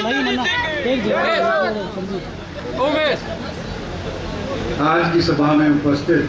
आज की सभा में उपस्थित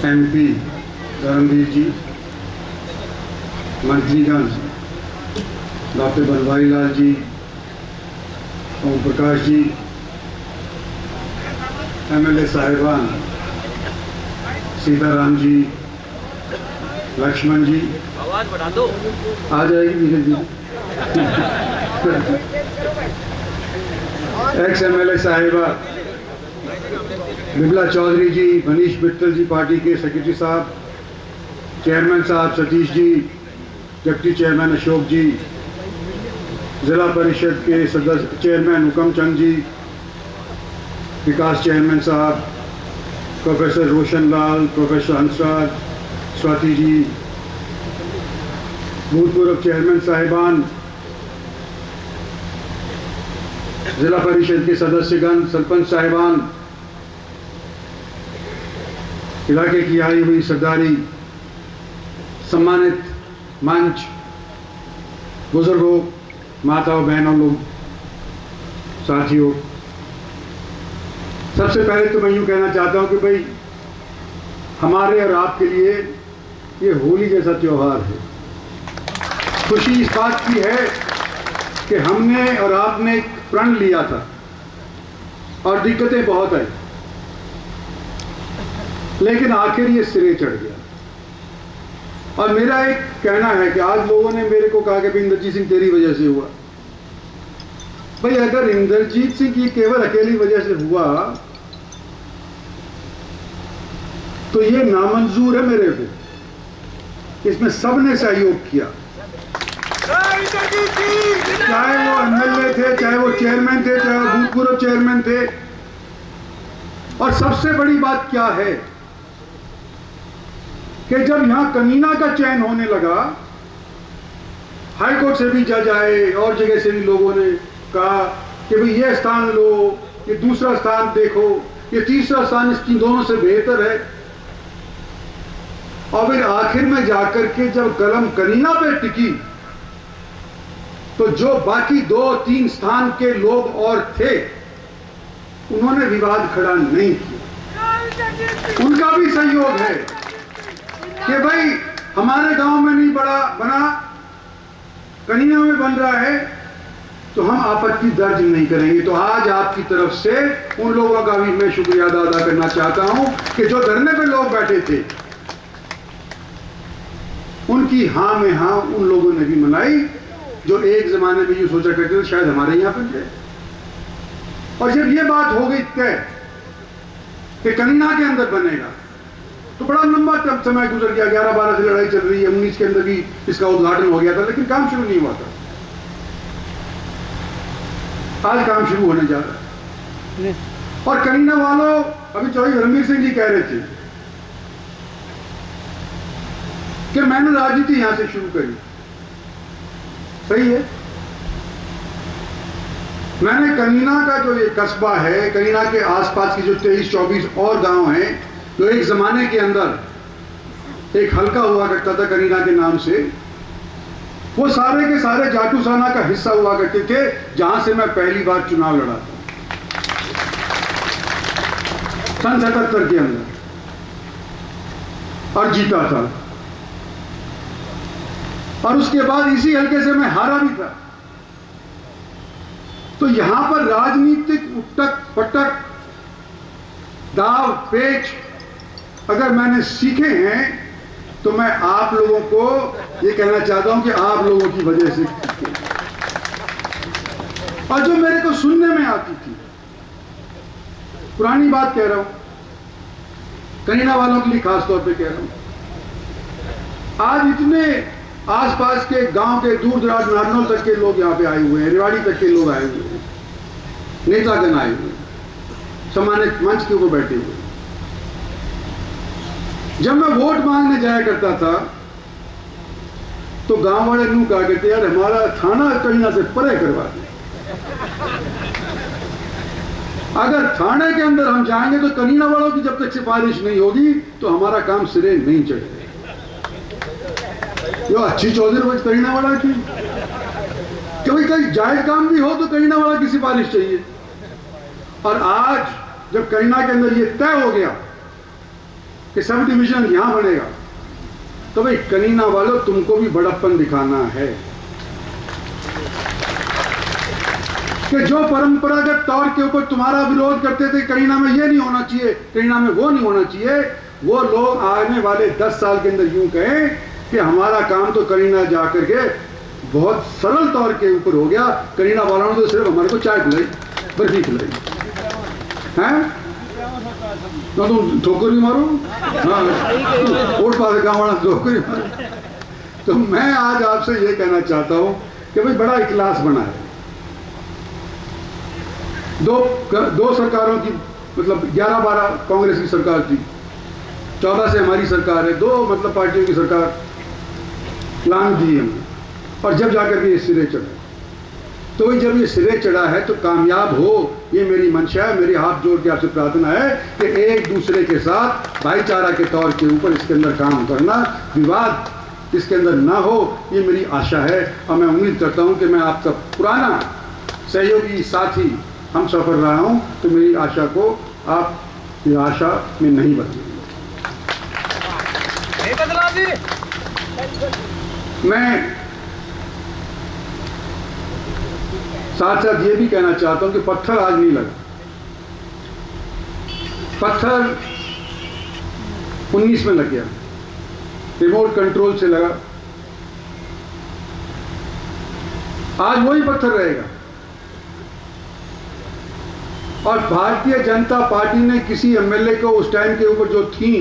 MP धर्मवीर जी, मंत्रीगण डॉक्टर बनवारी लाल जी, ओम प्रकाश जी, MLA साहिबान सीताराम जी, लक्ष्मण जी, आवाज बढ़ा दो, आ जाएगी धीरे धीरे। एक्स MLA साहिबा बिमला चौधरी जी, मनीष मित्तल जी, पार्टी के सेक्रेटरी साहब, चेयरमैन साहब सतीश जी, डिप्टी चेयरमैन अशोक जी, जिला परिषद के सदस्य चेयरमैन हुकम चंद जी, विकास चेयरमैन साहब प्रोफेसर रोशन लाल, प्रोफेसर हंसराज, स्वाति जी, भूतपूर्व चेयरमैन साहिबान, जिला परिषद के सदस्यगण, सरपंच साहिबान, इलाके की आई हुई सरदारी, सम्मानित मंच, बुजुर्गों, माताओं, बहनों, लोग, साथियों, सबसे पहले तो मैं यूँ कहना चाहता हूँ कि भाई हमारे और आपके लिए ये होली जैसा त्योहार है। खुशी इस बात की है कि हमने और आपने एक प्रण लिया था और दिक्कतें बहुत आई, लेकिन आखिर ये सिरे चढ़ गया। और मेरा एक कहना है कि आज लोगों ने मेरे को कहा कि भाई इंद्रजीत सिंह तेरी वजह से हुआ। भाई अगर इंद्रजीत सिंह की केवल अकेली वजह से हुआ तो ये नामंजूर है मेरे को। इसमें सबने सहयोग किया, चाहे वो MLA थे, चाहे वो चेयरमैन थे, चाहे वो भूतपूर्व चेयरमैन थे। और सबसे बड़ी बात क्या है कि जब यहां कमीना का चयन होने लगा, हाईकोर्ट से भी जज आए और जगह से भी लोगों ने कहा कि भाई ये स्थान लो, ये दूसरा स्थान देखो, ये तीसरा स्थान इसकी दोनों से बेहतर है। और फिर आखिर में जाकर के जब कलम कमीना पे टिकी तो जो बाकी 2-3 स्थान के लोग और थे उन्होंने विवाद खड़ा नहीं किया। उनका भी सहयोग है कि भाई हमारे गांव में नहीं बना, कनीना में बन रहा है तो हम आपत्ति दर्ज नहीं करेंगे। तो आज आपकी तरफ से उन लोगों का भी मैं शुक्रिया अदा करना चाहता हूं कि जो धरने पे लोग बैठे थे उनकी हां में हां उन लोगों ने भी मनाई जो एक जमाने में ये सोचा करते थे शायद हमारे यहां बन जाए। और जब ये बात हो गई तय कि कनीना के अंदर बनेगा तो बड़ा लंबा तब समय गुजर गया, 11-12 से लड़ाई चल रही है, 19 के अंदर भी इसका उद्घाटन हो गया था, लेकिन काम शुरू नहीं हुआ था। आज काम शुरू होने जा रहा है। और कनीना वालों, अभी चौधरी धर्मवीर सिंह जी कह रहे थे कि मैंने राजनीति यहां से शुरू करी। सही है, मैंने कनीना का जो ये कस्बा है, कनीना के आसपास की जो 23-24 और गांव हैं, जो एक जमाने के अंदर एक हल्का हुआ करता था कनीना के नाम से, वो सारे के सारे जाटूसाना का हिस्सा हुआ करते थे, जहां से मैं पहली बार चुनाव लड़ा था सन 77 के अंदर और जीता था। और उसके बाद इसी हल्के से मैं हारा भी था। तो यहां पर राजनीतिक उटक पटक, दाव पेच अगर मैंने सीखे हैं तो मैं आप लोगों को ये कहना चाहता हूं कि आप लोगों की वजह से सीखे। और जो मेरे को सुनने में आती थी, पुरानी बात कह रहा हूं, कनीना वालों के लिए खास तौर पे कह रहा हूं, आज इतने आसपास के गांव के दूर दराज नारनौल तक के लोग यहाँ पे आए हुए हैं, रेवाड़ी तक के लोग आए हुए हैं, नेतागण आए हुए हैं, सम्मानित मंच के ऊपर बैठे हुए। जब मैं वोट मांगने जाया करता था तो गांव वाले यूं कहा करते यार हमारा थाना कनीना से परे करवा दे। अगर थाने के अंदर हम जाएंगे तो कनीना वालों की जब तक सिफारिश नहीं होगी तो हमारा काम सिरे नहीं चढ़ेगा। जो अच्छी चौधरी रोज करीना वाला की कहीं जायज काम भी हो तो करीना वाला की सिफारिश चाहिए। और आज जब करीना के अंदर ये तय हो गया कि सब डिवीजन यहां बनेगा, तो भाई करीना वालों तुमको भी बड़प्पन दिखाना है कि जो परंपरागत तौर के ऊपर तुम्हारा विरोध करते थे, करीना में ये नहीं होना चाहिए, करीना में वो नहीं होना चाहिए, वो लोग आने वाले 10 साल के अंदर यूं कहें कि हमारा काम तो करीना जाकर के बहुत सरल तौर के ऊपर हो गया, करीना वालों ने तो सिर्फ हमारे को चाय खिलाई, बर्फी खिलाई हैं ना, तुम ठोकर भी मारो, हाँ वोट पास गाँव वाला ठोकर भी मारो। तो मैं आज आपसे ये कहना चाहता हूं कि भाई बड़ा इखलास बना है। दो सरकारों की, मतलब 11-12 कांग्रेस की सरकार थी, 14 से हमारी सरकार है, दो मतलब पार्टियों की सरकार लांग दी है, और जब जाकर के ये सिरे चढ़ा, तो जब ये सिरे चढ़ा है तो कामयाब हो, ये मेरी मंशा है, मेरी हाथ जोड़ के आपसे प्रार्थना है कि एक दूसरे के साथ भाईचारा के तौर के ऊपर इसके अंदर काम करना, विवाद इसके अंदर ना हो, ये मेरी आशा है। और मैं उम्मीद करता हूं कि मैं आपका पुराना सहयोगी साथी हम सफर रहा हूं, तो मेरी आशा को आप निराशा में नहीं बदलेंगे। मैं साथ साथ ये भी कहना चाहता हूं कि पत्थर आज नहीं लगा, पत्थर 19 में लग गया, रिमोट कंट्रोल से लगा, आज वही पत्थर रहेगा। और भारतीय जनता पार्टी ने किसी एमएलए को उस टाइम के ऊपर जो थी,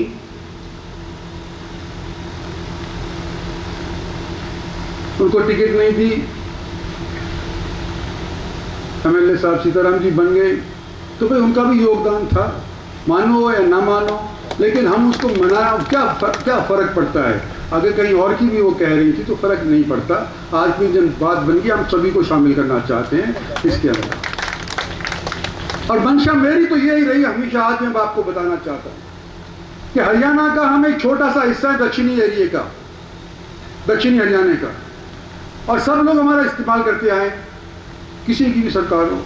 उनको टिकट नहीं दी, एमएलए साहब सीताराम जी बन गए, तो भाई उनका भी योगदान था, मानो या ना मानो, लेकिन हम उसको मना, क्या फर्क पड़ता है, अगर कहीं और की भी वो कह रही थी तो फर्क नहीं पड़ता। आज भी जब बात बन गई, हम सभी को शामिल करना चाहते हैं इसके अंदर, और मंशा मेरी तो यही रही हमेशा। आज मैं आपको बताना चाहता हूं कि हरियाणा का हम एक छोटा सा हिस्सा है, दक्षिणी एरिया का, दक्षिणी हरियाणा का, और सब लोग हमारा इस्तेमाल करते आए, किसी की भी सरकार हो,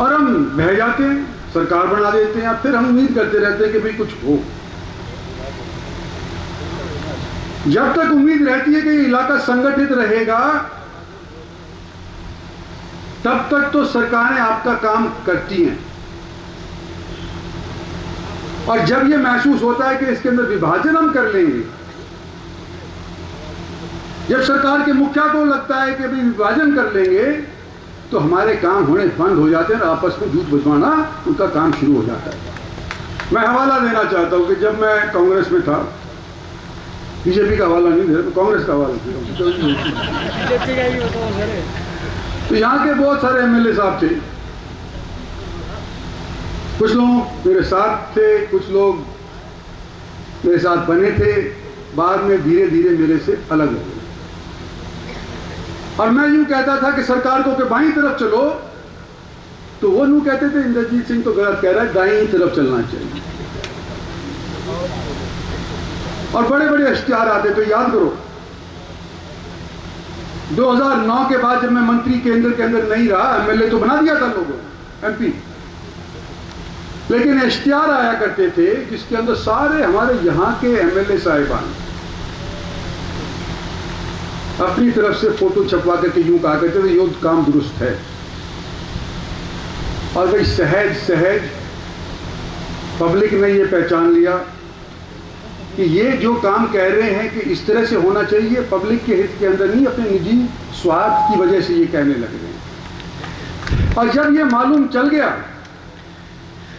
और हम बह जाते हैं, सरकार बना देते हैं, फिर हम उम्मीद करते रहते हैं कि भाई कुछ हो। जब तक उम्मीद रहती है कि ये इलाका संगठित रहेगा, तब तक तो सरकारें आपका काम करती हैं, और जब ये महसूस होता है कि इसके अंदर विभाजन हम कर लेंगे, जब सरकार के मुखिया को लगता है कि अभी विभाजन कर लेंगे, तो हमारे काम होने बंद हो जाते हैं, और आपस में झूठ बजवाना उनका काम शुरू हो जाता है। मैं हवाला देना चाहता हूं कि जब मैं कांग्रेस में था, बीजेपी का हवाला नहीं दे, तो कांग्रेस का हवाला तो यहाँ के बहुत सारे एमएलए साहब थे, कुछ लोग मेरे साथ थे, कुछ लोग मेरे साथ बने थे, बाद में धीरे धीरे मेरे से अलग हो गए। और मैं यूं कहता था कि सरकार को कि बाईं तरफ चलो, तो वो यूं कहते थे इंद्रजीत सिंह तो गलत कह रहा है, दाईं तरफ चलना चाहिए। और बड़े बड़े इश्तिहार आते, तो याद करो 2009 के बाद जब मैं मंत्री केंद्र के अंदर नहीं रहा, एमएलए तो बना दिया था लोगों ने, एमपी, लेकिन इश्तिहार आया करते थे जिसके अंदर सारे हमारे यहाँ के एमएलए साहिबान अपनी तरफ से फोटो छपवा करके यूं कहा करते थे, ये काम दुरुस्त है। और भाई सहज सहज पब्लिक ने ये पहचान लिया कि ये जो काम कह रहे हैं कि इस तरह से होना चाहिए, पब्लिक के हित के अंदर नहीं, अपने निजी स्वार्थ की वजह से ये कहने लग रहे हैं। और जब ये मालूम चल गया,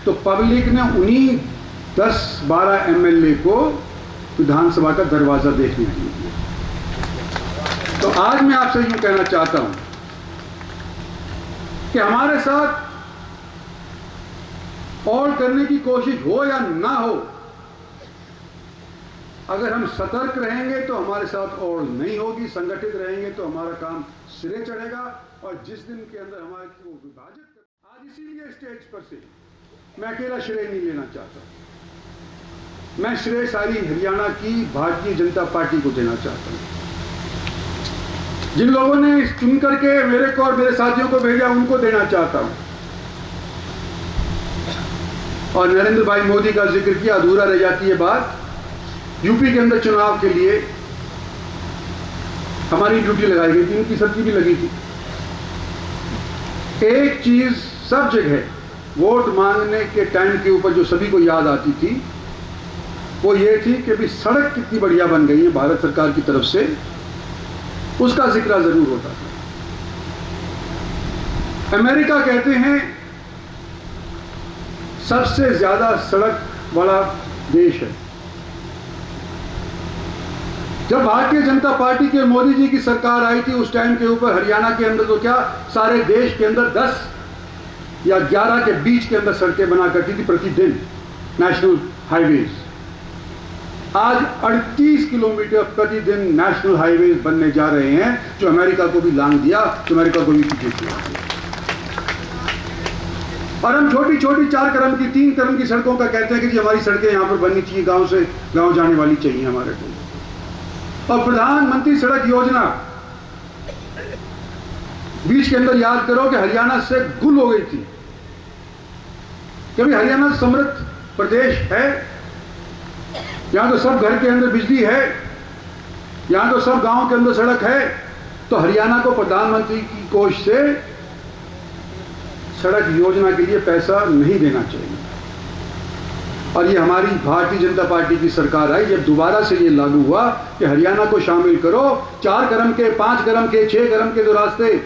तो पब्लिक ने उन्हीं 10-12 एमएलए को विधानसभा का दरवाजा देखने के लिए। तो आज मैं आपसे यूं कहना चाहता हूं कि हमारे साथ और करने की कोशिश हो या ना हो, अगर हम सतर्क रहेंगे तो हमारे साथ और नहीं होगी, संगठित रहेंगे तो हमारा काम सिरे चढ़ेगा। और जिस दिन के अंदर हमारे को विभाजित कर, आज इसीलिए स्टेज पर से मैं अकेला श्रेय नहीं लेना चाहता, मैं श्रेय सारी हरियाणा की भारतीय जनता पार्टी को देना चाहता हूं। जिन लोगों ने चुन करके मेरे को और मेरे साथियों को भेजा उनको देना चाहता हूं। और नरेंद्र भाई मोदी का जिक्र किया, अधूरा रह जाती है बात। यूपी के अंदर चुनाव के लिए हमारी ड्यूटी लगाई गई थी, उनकी सबकी भी लगी थी। एक चीज सब जगह वोट मांगने के टाइम के ऊपर जो सभी को याद आती थी वो ये थी कि भी सड़क कितनी बढ़िया बन गई है भारत सरकार की तरफ से, उसका जिक्र जरूर होता था। अमेरिका कहते हैं सबसे ज्यादा सड़क वाला देश है। जब भारतीय जनता पार्टी के मोदी जी की सरकार आई थी उस टाइम के ऊपर हरियाणा के अंदर तो क्या सारे देश के अंदर 10 या 11 के बीच के अंदर सड़कें बना करती थी प्रतिदिन, नेशनल हाईवेज। आज 38 किलोमीटर प्रतिदिन नेशनल हाईवेज बनने जा रहे हैं, जो अमेरिका को भी लांग दिया, जो अमेरिका को भी पीछे किया। और हम छोटी छोटी 4 कदम की 3 कदम की सड़कों का कहते हैं कि जी हमारी सड़कें यहां पर बननी चाहिए, गांव से गांव जाने वाली चाहिए हमारे को। और प्रधानमंत्री सड़क योजना बीच के अंदर याद करो कि हरियाणा से गुल हो गई थी, क्योंकि हरियाणा समृद्ध प्रदेश है। यहां तो सब घर के अंदर बिजली है, यहां तो सब गांव के अंदर सड़क है। तो हरियाणा को प्रधानमंत्री की कोष से सड़क योजना के लिए पैसा नहीं देना चाहिए। और ये हमारी भारतीय जनता पार्टी की सरकार आई जब दोबारा से ये लागू हुआ कि हरियाणा को शामिल करो। 4 कदम के, 5 कदम के, 6 कदम के जो रास्ते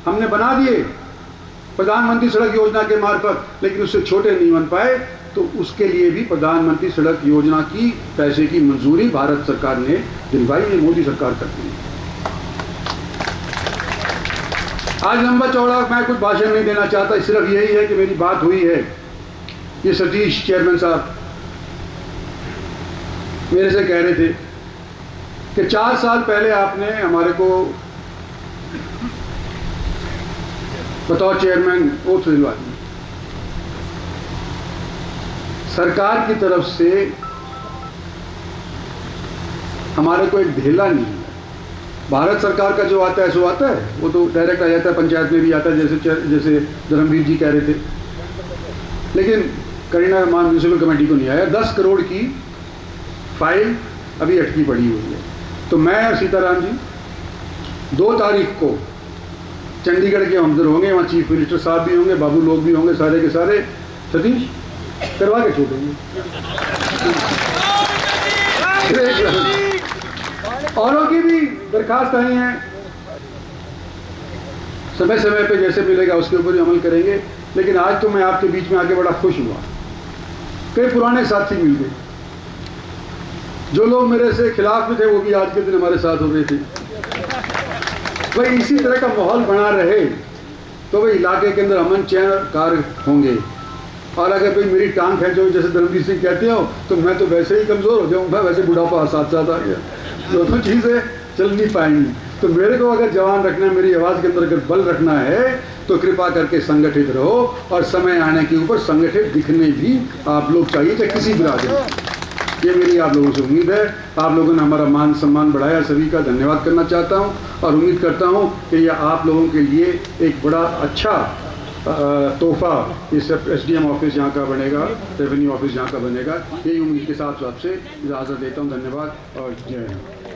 हमने बना दिए प्रधानमंत्री सड़क योजना के मार्फत, लेकिन उससे छोटे नहीं बन पाए। तो उसके लिए भी प्रधानमंत्री सड़क योजना की पैसे की मंजूरी भारत सरकार ने दिलवाई है, मोदी सरकार करती है। आज लंबा चौड़ा मैं कुछ भाषण नहीं देना चाहता, सिर्फ यही है कि मेरी बात हुई है। ये सतीश चेयरमैन साहब मेरे से कह रहे थे कि 4 साल पहले आपने हमारे को बतौर चेयरमैन ओथ दिलवा दी। सरकार की तरफ से हमारे को एक ढेला नहीं है। भारत सरकार का जो आता है सो आता है, वो तो डायरेक्ट आ जाता है, पंचायत में भी आता है, जैसे धर्मवीर जी कह रहे थे। लेकिन करीना मान म्यूनसिपल कमेटी को नहीं आया। 10 करोड़ की फाइल अभी अटकी पड़ी हुई है। तो मैं और सीताराम जी 2 तारीख को चंडीगढ़ के अंदर होंगे, वहाँ चीफ मिनिस्टर साहब भी होंगे, बाबू लोग भी होंगे, सारे के सारे। सतीश करवा के छोड़ेंगे। औरों की भी दरखास्त आई हैं, समय समय पे जैसे मिलेगा उसके ऊपर ही अमल करेंगे। लेकिन आज तो मैं आपके बीच में आके बड़ा खुश हुआ। कई पुराने साथी मिल गए, जो लोग मेरे से खिलाफ में थे वो भी आज के दिन हमारे साथ हो गए थे। भाई इसी तरह का माहौल बना रहे तो भाई इलाके के अंदर अमन चैन कार्य होंगे। और अगर भाई मेरी टांग है जो जैसे धर्मवीर सिंह कहते हो, तो मैं तो वैसे ही कमज़ोर हो जाऊँगा, वैसे बुढ़ापा साथ साथ आ गया, दोनों चीज़ें चल नहीं पाएंगी। तो मेरे को अगर जवान रखना है, मेरी आवाज़ के अंदर अगर बल रखना है, तो कृपा करके संगठित रहो। और समय आने के ऊपर संगठित दिखने भी आप लोग चाहिए, चाहे किसी बिरादरी। ये मेरी आप लोगों से उम्मीद है। आप लोगों ने हमारा मान सम्मान बढ़ाया, सभी का धन्यवाद करना चाहता हूँ। और उम्मीद करता हूँ कि यह आप लोगों के लिए एक बड़ा अच्छा तोहफा इस SDM ऑफिस यहाँ का बनेगा, रेवेन्यू ऑफिस यहाँ का बनेगा। यही उम्मीद के साथ आपसे इजाज़त देता हूँ। धन्यवाद और जय हिंद।